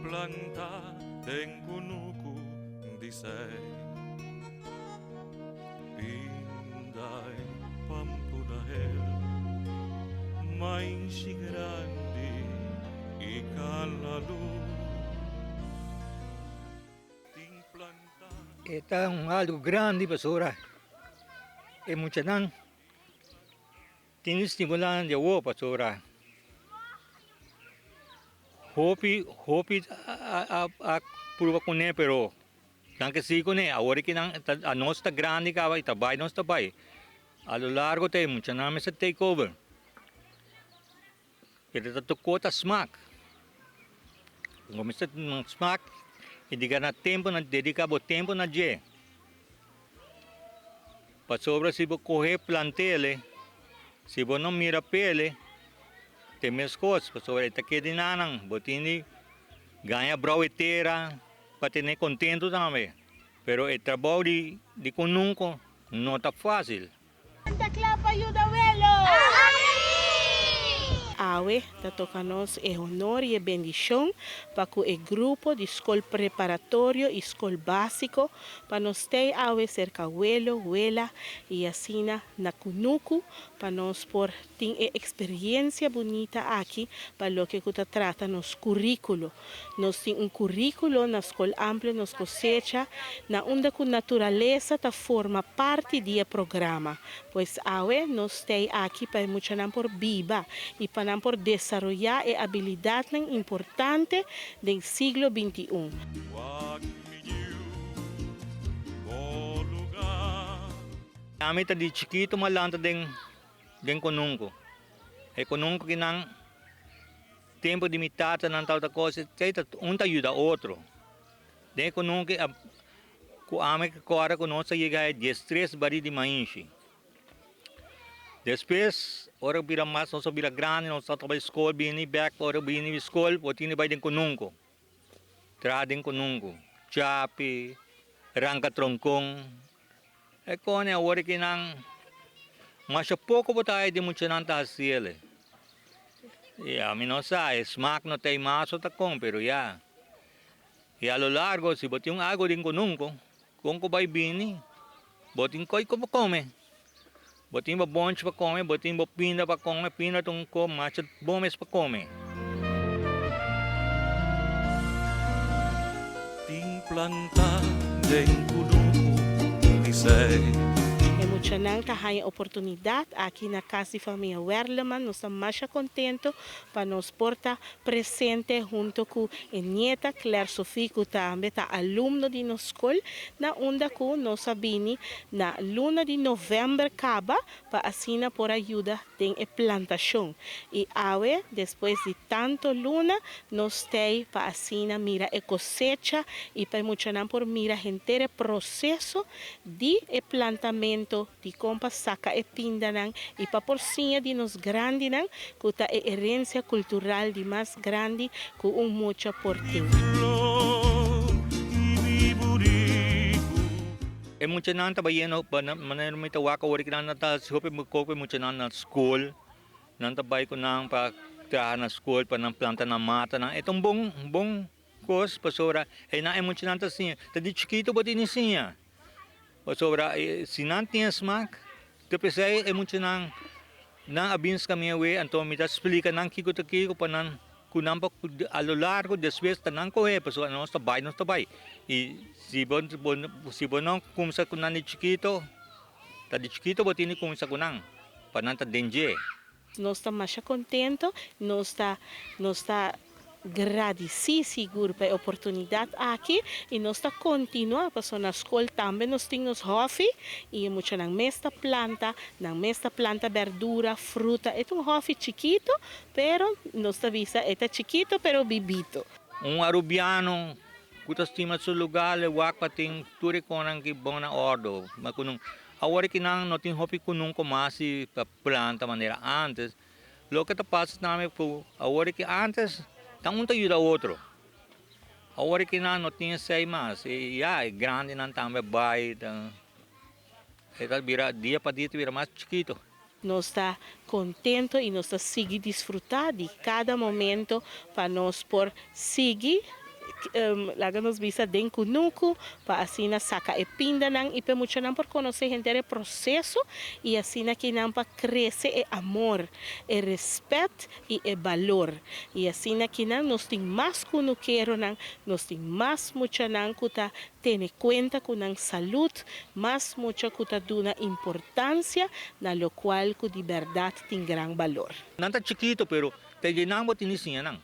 planta en kunuku disay Pinday pampudahel Main si grande ikalalu Ting planta Esta es algo grande, pastora. Es mucha nan. Tiene estimulan de agua, pastora. Hopi a purva con él, pero tanto sí con él. Ahora que a no está grande, cava, y tabay no está bay. A lo largo de mucha nan me se take over. Pero está tocó ta smack. Como está smack, e diga na tempo na dedica bo tempo na je. Pa sobra se você correr plantele, se você não mira pele, tem minhas coisas, pa sobra ita que de nanang, botini ganha brau inteira, para ter contento também. Pero o trabalho de conunco não tá fácil. Santa Clapa ayuda abuelo. Awe, ta toca-nos é honor e bendição para que o grupo de escola preparatório e escola básico para nós ter awe cerca abuelo, abuela e assim na kunuku para nós por ter experiência bonita aqui para lo que está trata nos currículo. Nós temos currículo na escola ampla, nos cosecha, na onde a natureza ta forma parte do programa. Pois awe nós tem aqui para muita por viva e para por desarrollar a habilidade importante do siglo XXI. Kami ta di chiquito malanta den konunko. E konunko que não tempo limitado não tal coisa, teita um ta ajuda outro. Den konunko ku ame que agora conosco chega a 13 bari de mainchi. Depois, ora bira mas, nós bira grande, nós estamos na escola, bini back, ora bini escola, botini vai den konunko. Tradem konunko. Chapi, rangka tronkong. E kone ora que não mas pouco botai de muito não tá assim. E a mim não sai, smack não tem mais outra com, pero ya. E a lo largo, se botin água de konunko, konko vai bini, botin koi como come. Botin ba bonch para comer, botin ba pinda para comer, pinda tung ko, mas bomes para comer. Ting planta en kunuku disay É muito nang tahanha oportunidade aqui na Casa de Família Werleman. Nós estamos mais contentos para nos portar presente junto com a nieta Claire Sophie, que também está aluno de nossa escola, na onda que nós sabemos na luna de novembro acaba para assinar por ajuda em plantação. E awe, depois de tanto luna, nós temos para assinar mira a cosecha e para muito nang por mira inteiro processo de plantamento de como saca e pinda e para porcinha de nos grande que está a herência cultural de mais grande que muito por ti. E muito não tá bayeno, maneiro me tawaka ori que não tá se hope mo coco muito não na school, não tá bay ko nang pa trabalhar na school para não planta na mata não. É tão bom coisa pastora. E na é muito não tá assim, tá de chiquito botin assim. Sobra, se não tem smack, depois é muito não abins kami we, então me dá explica não que para não kunampa a lo largo depois tá não correr, pessoal não está bem, e se bom não começa com nani chiquito, tá de chiquito botini começa com não, para não tá danger. Nós estamos mais contentos, nós está agradecidos pela oportunidade aqui e nós está continuando para na escola também nós temos hobby e muito na mesma planta verdura, fruta, é hobby chiquito, pero nós está visa é chiquito pero bibito. Arubiano, kutas estima su lugar le wakpa ting turi konang ki bona ordo, makunung agora que não tem hobby kunung komasi pa planta maneira antes, lo que tá passa namin po agora que antes um te ajuda outro. Agora que não tinha sei mais, e é grande não também vai, então vira dia para dia vira mais chiquito. Nós está contento e nós está seguir desfrutar de cada momento para nós por seguir Laga nos visa den kunuku, pa asina saca e pinda nang ipe mucho nang por conocer gente el proceso y asina que nang pa crece e amor, e respeto y e valor. Y asina que nang nos ting más kunuquero nang, nos ting más mucha nang kuta tiene cuenta con nang salud, más mucha kuta duna importancia, na lo cual ku de verdad ting gran valor. Nanta chiquito pero te llenamos tinisiya nang.